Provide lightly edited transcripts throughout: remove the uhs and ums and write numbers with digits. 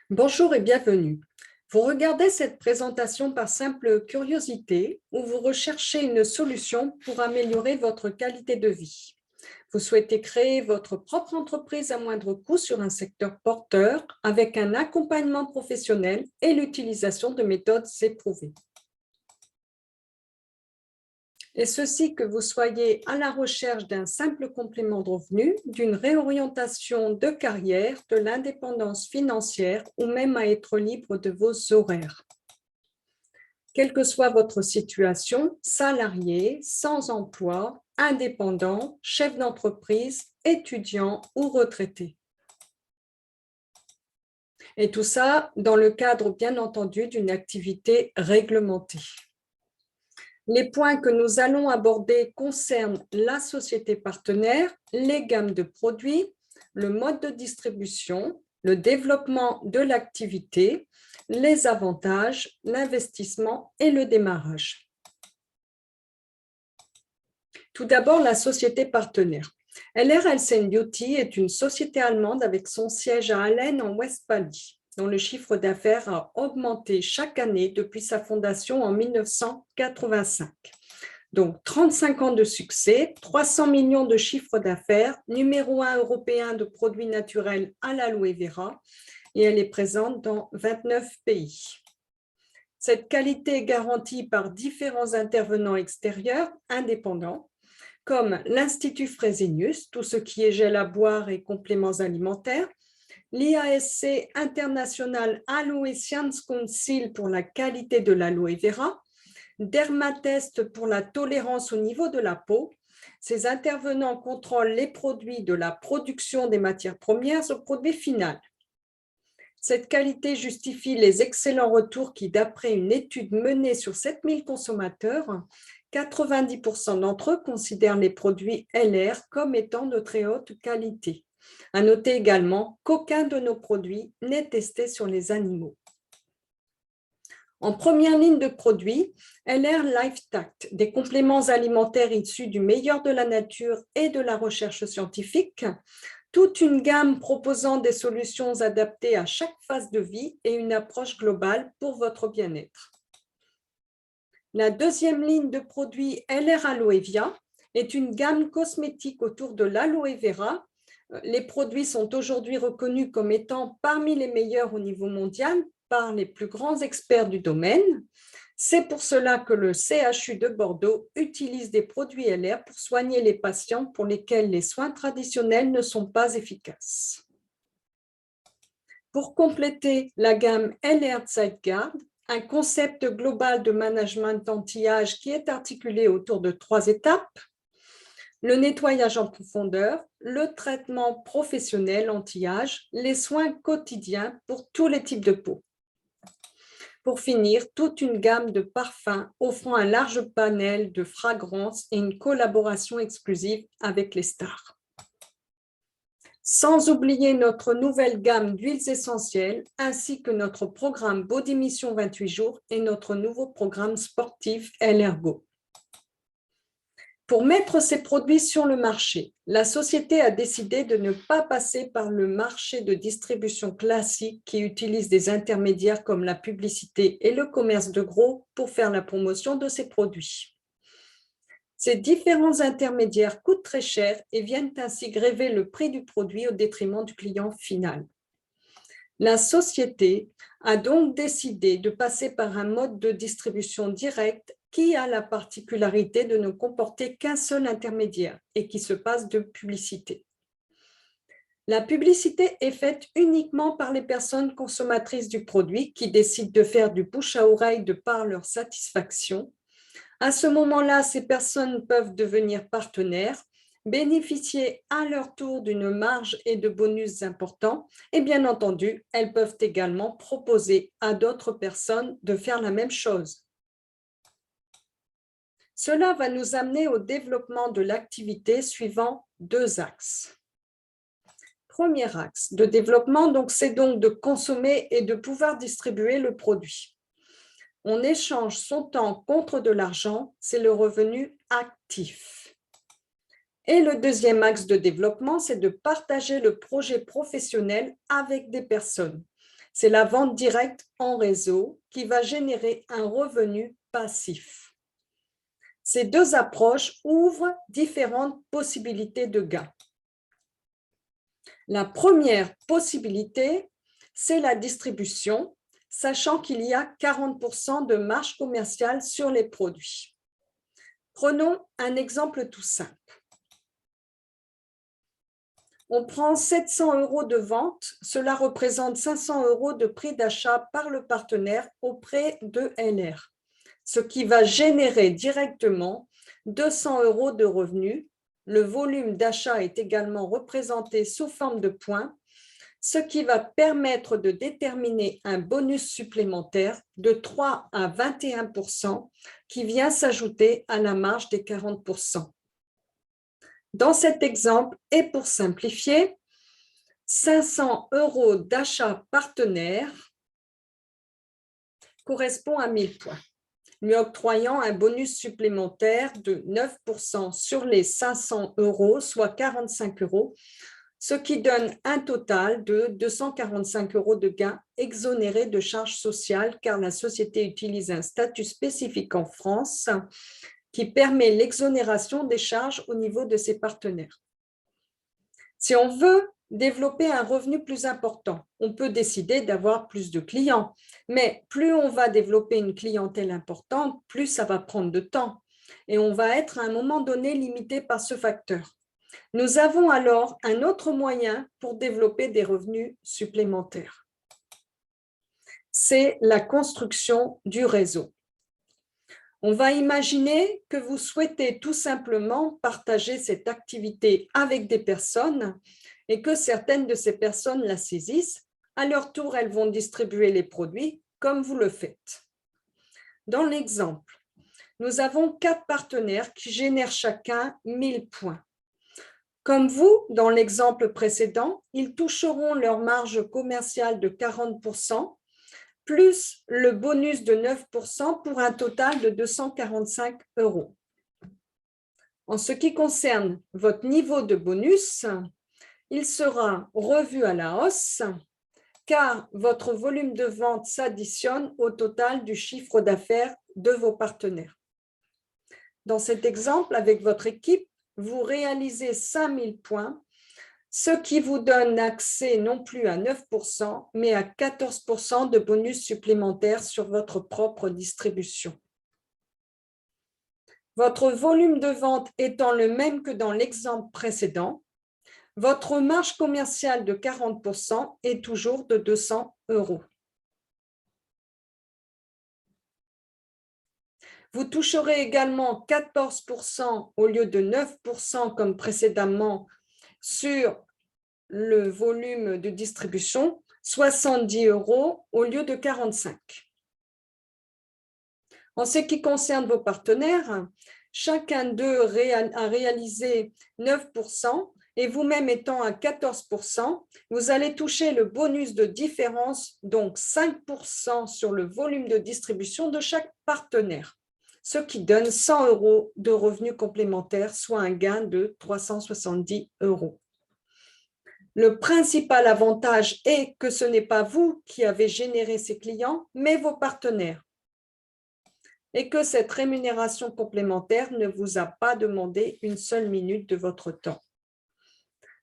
Bonjour et bienvenue. Vous regardez cette présentation par simple curiosité ou vous recherchez une solution pour améliorer votre qualité de vie. Vous souhaitez créer votre propre entreprise à moindre coût sur un secteur porteur avec un accompagnement professionnel et l'utilisation de méthodes éprouvées. Et ceci que vous soyez à la recherche d'un simple complément de revenu, d'une réorientation de carrière, de l'indépendance financière ou même à être libre de vos horaires. Quelle que soit votre situation, salarié, sans emploi, indépendant, chef d'entreprise, étudiant ou retraité. Et tout ça dans le cadre, bien entendu, d'une activité réglementée. Les points que nous allons aborder concernent la société partenaire, les gammes de produits, le mode de distribution, le développement de l'activité, les avantages, l'investissement et le démarrage. Tout d'abord, la société partenaire. LR Health & Beauty est une société allemande avec son siège à Hallen en Westphalie, dont le chiffre d'affaires a augmenté chaque année depuis sa fondation en 1985. Donc, 35 ans de succès, 300 millions de chiffre d'affaires, numéro 1 européen de produits naturels à l'aloe vera, et elle est présente dans 29 pays. Cette qualité est garantie par différents intervenants extérieurs indépendants, comme l'Institut Fresenius, tout ce qui est gel à boire et compléments alimentaires, l'IASC International Aloe Science Council pour la qualité de l'aloe vera, Dermatest pour la tolérance au niveau de la peau. Ces intervenants contrôlent les produits de la production des matières premières au produit final. Cette qualité justifie les excellents retours qui, d'après une étude menée sur 7000 consommateurs, 90% d'entre eux considèrent les produits LR comme étant de très haute qualité. À noter également qu'aucun de nos produits n'est testé sur les animaux. En première ligne de produits, LR LifeTact, des compléments alimentaires issus du meilleur de la nature et de la recherche scientifique, toute une gamme proposant des solutions adaptées à chaque phase de vie et une approche globale pour votre bien-être. La deuxième ligne de produits LR Aloevia est une gamme cosmétique autour de l'aloe vera. Les produits sont aujourd'hui reconnus comme étant parmi les meilleurs au niveau mondial par les plus grands experts du domaine. C'est pour cela que le CHU de Bordeaux utilise des produits LR pour soigner les patients pour lesquels les soins traditionnels ne sont pas efficaces. Pour compléter la gamme LR Zeitguard, un concept global de management anti-âge qui est articulé autour de 3 étapes: le nettoyage en profondeur, le traitement professionnel anti-âge, les soins quotidiens pour tous les types de peau. Pour finir, toute une gamme de parfums offrant un large panel de fragrances et une collaboration exclusive avec les stars. Sans oublier notre nouvelle gamme d'huiles essentielles, ainsi que notre programme Body Mission 28 jours et notre nouveau programme sportif LRGO. Pour mettre ces produits sur le marché, la société a décidé de ne pas passer par le marché de distribution classique qui utilise des intermédiaires comme la publicité et le commerce de gros pour faire la promotion de ces produits. Ces différents intermédiaires coûtent très cher et viennent ainsi gréver le prix du produit au détriment du client final. La société a donc décidé de passer par un mode de distribution directe qui a la particularité de ne comporter qu'un seul intermédiaire et qui se passe de publicité. La publicité est faite uniquement par les personnes consommatrices du produit qui décident de faire du bouche à oreille de par leur satisfaction. À ce moment-là, ces personnes peuvent devenir partenaires, bénéficier à leur tour d'une marge et de bonus importants et bien entendu, elles peuvent également proposer à d'autres personnes de faire la même chose. Cela va nous amener au développement de l'activité suivant 2 axes. Premier axe de développement, c'est donc de consommer et de pouvoir distribuer le produit. On échange son temps contre de l'argent, c'est le revenu actif. Et le deuxième axe de développement, c'est de partager le projet professionnel avec des personnes. C'est la vente directe en réseau qui va générer un revenu passif. Ces deux approches ouvrent différentes possibilités de gains. La première possibilité, c'est la distribution, sachant qu'il y a 40% de marge commerciale sur les produits. Prenons un exemple tout simple. On prend 700 € de vente, cela représente 500 € de prix d'achat par le partenaire auprès de LR, ce qui va générer directement 200 € de revenus. Le volume d'achat est également représenté sous forme de points, ce qui va permettre de déterminer un bonus supplémentaire de 3 à 21% qui vient s'ajouter à la marge des 40%. Dans cet exemple, et pour simplifier, 500 € d'achat partenaire correspond à 1000 points, lui octroyant un bonus supplémentaire de 9% sur les 500 €, soit 45 €, ce qui donne un total de 245 € de gains exonérés de charges sociales, car la société utilise un statut spécifique en France qui permet l'exonération des charges au niveau de ses partenaires. Si on veut développer un revenu plus important, on peut décider d'avoir plus de clients, mais plus on va développer une clientèle importante, plus ça va prendre de temps et on va être à un moment donné limité par ce facteur. Nous avons alors un autre moyen pour développer des revenus supplémentaires. C'est la construction du réseau. On va imaginer que vous souhaitez tout simplement partager cette activité avec des personnes et que certaines de ces personnes la saisissent. À leur tour, elles vont distribuer les produits comme vous le faites. Dans l'exemple, nous avons 4 partenaires qui génèrent chacun 1000 points. Comme vous, dans l'exemple précédent, ils toucheront leur marge commerciale de 40%, plus le bonus de 9% pour un total de 245 €. En ce qui concerne votre niveau de bonus, il sera revu à la hausse car votre volume de vente s'additionne au total du chiffre d'affaires de vos partenaires. Dans cet exemple, avec votre équipe, vous réalisez 5000 points, ce qui vous donne accès non plus à 9%, mais à 14% de bonus supplémentaires sur votre propre distribution. Votre volume de vente étant le même que dans l'exemple précédent, votre marge commerciale de 40% est toujours de 200 €. Vous toucherez également 14% au lieu de 9% comme précédemment sur le volume de distribution, 70 € au lieu de 45. En ce qui concerne vos partenaires, chacun d'eux a réalisé 9% et vous-même étant à 14%, vous allez toucher le bonus de différence, donc 5% sur le volume de distribution de chaque partenaire, ce qui donne 100 € de revenus complémentaires, soit un gain de 370 €. Le principal avantage est que ce n'est pas vous qui avez généré ces clients, mais vos partenaires, et que cette rémunération complémentaire ne vous a pas demandé une seule minute de votre temps.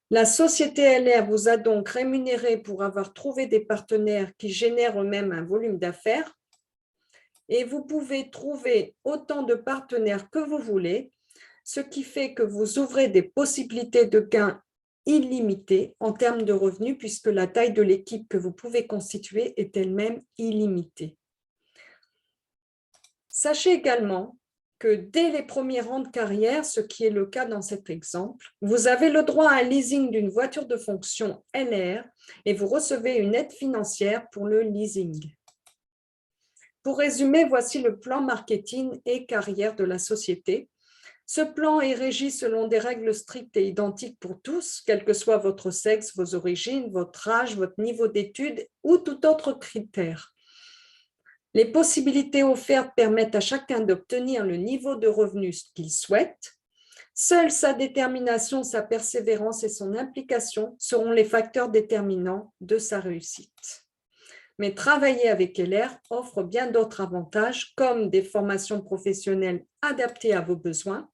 La société LR vous a donc rémunéré pour avoir trouvé des partenaires qui génèrent eux-mêmes un volume d'affaires, et vous pouvez trouver autant de partenaires que vous voulez, ce qui fait que vous ouvrez des possibilités de gains illimitées en termes de revenus, puisque la taille de l'équipe que vous pouvez constituer est elle-même illimitée. Sachez également que dès les premiers rangs de carrière, ce qui est le cas dans cet exemple, vous avez le droit à un leasing d'une voiture de fonction LR et vous recevez une aide financière pour le leasing. Pour résumer, voici le plan marketing et carrière de la société. Ce plan est régi selon des règles strictes et identiques pour tous, quel que soit votre sexe, vos origines, votre âge, votre niveau d'études ou tout autre critère. Les possibilités offertes permettent à chacun d'obtenir le niveau de revenus qu'il souhaite. Seule sa détermination, sa persévérance et son implication seront les facteurs déterminants de sa réussite. mais travailler avec LR offre bien d'autres avantages comme des formations professionnelles adaptées à vos besoins.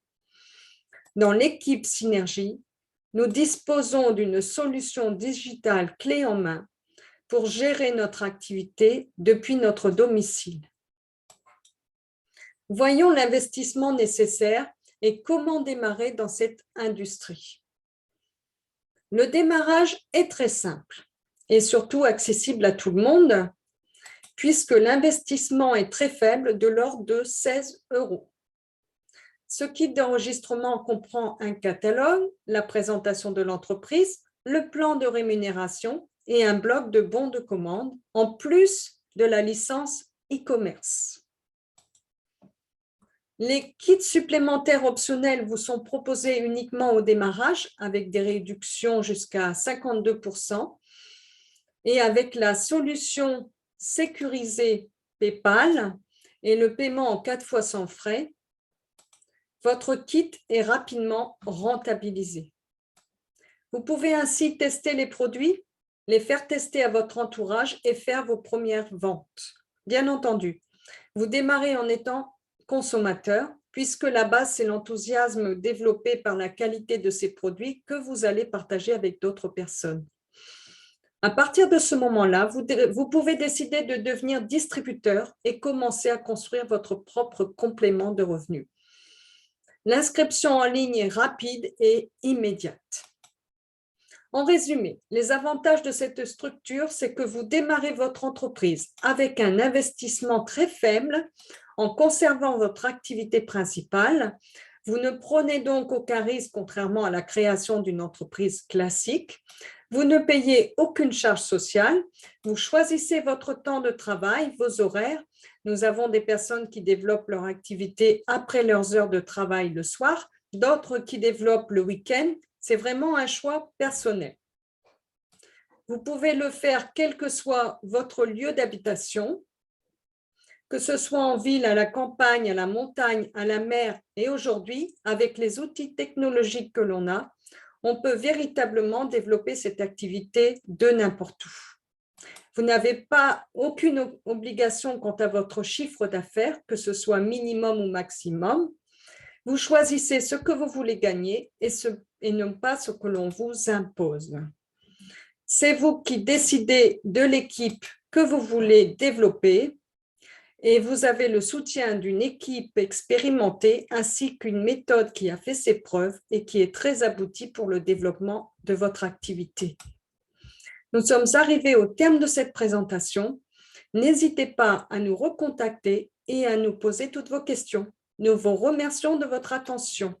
Dans l'équipe Synergie, nous disposons d'une solution digitale clé en main pour gérer notre activité depuis notre domicile. Voyons l'investissement nécessaire et comment démarrer dans cette industrie. Le démarrage est très simple et surtout accessible à tout le monde puisque l'investissement est très faible de l'ordre de 16 €. Ce kit d'enregistrement comprend un catalogue, la présentation de l'entreprise, le plan de rémunération et un bloc de bons de commande, en plus de la licence e-commerce. Les kits supplémentaires optionnels vous sont proposés uniquement au démarrage avec des réductions jusqu'à 52% et avec la solution sécurisée PayPal et le paiement en 4 fois sans frais, votre kit est rapidement rentabilisé. Vous pouvez ainsi tester les produits, les faire tester à votre entourage et faire vos premières ventes. Bien entendu, vous démarrez en étant consommateur, puisque la base, c'est l'enthousiasme développé par la qualité de ces produits que vous allez partager avec d'autres personnes. À partir de ce moment-là, vous pouvez décider de devenir distributeur et commencer à construire votre propre complément de revenus. L'inscription en ligne est rapide et immédiate. En résumé, les avantages de cette structure, c'est que vous démarrez votre entreprise avec un investissement très faible en conservant votre activité principale. Vous ne prenez donc aucun risque, contrairement à la création d'une entreprise classique. Vous ne payez aucune charge sociale. Vous choisissez votre temps de travail, vos horaires. Nous avons des personnes qui développent leur activité après leurs heures de travail le soir, d'autres qui développent le week-end. C'est vraiment un choix personnel. Vous pouvez le faire quel que soit votre lieu d'habitation, que ce soit en ville, à la campagne, à la montagne, à la mer. Et aujourd'hui, avec les outils technologiques que l'on a, on peut véritablement développer cette activité de n'importe où. Vous n'avez pas aucune obligation quant à votre chiffre d'affaires, que ce soit minimum ou maximum. Vous choisissez ce que vous voulez gagner et non pas ce que l'on vous impose. C'est vous qui décidez de l'équipe que vous voulez développer et vous avez le soutien d'une équipe expérimentée ainsi qu'une méthode qui a fait ses preuves et qui est très aboutie pour le développement de votre activité. Nous sommes arrivés au terme de cette présentation. N'hésitez pas à nous recontacter et à nous poser toutes vos questions. Nous vous remercions de votre attention.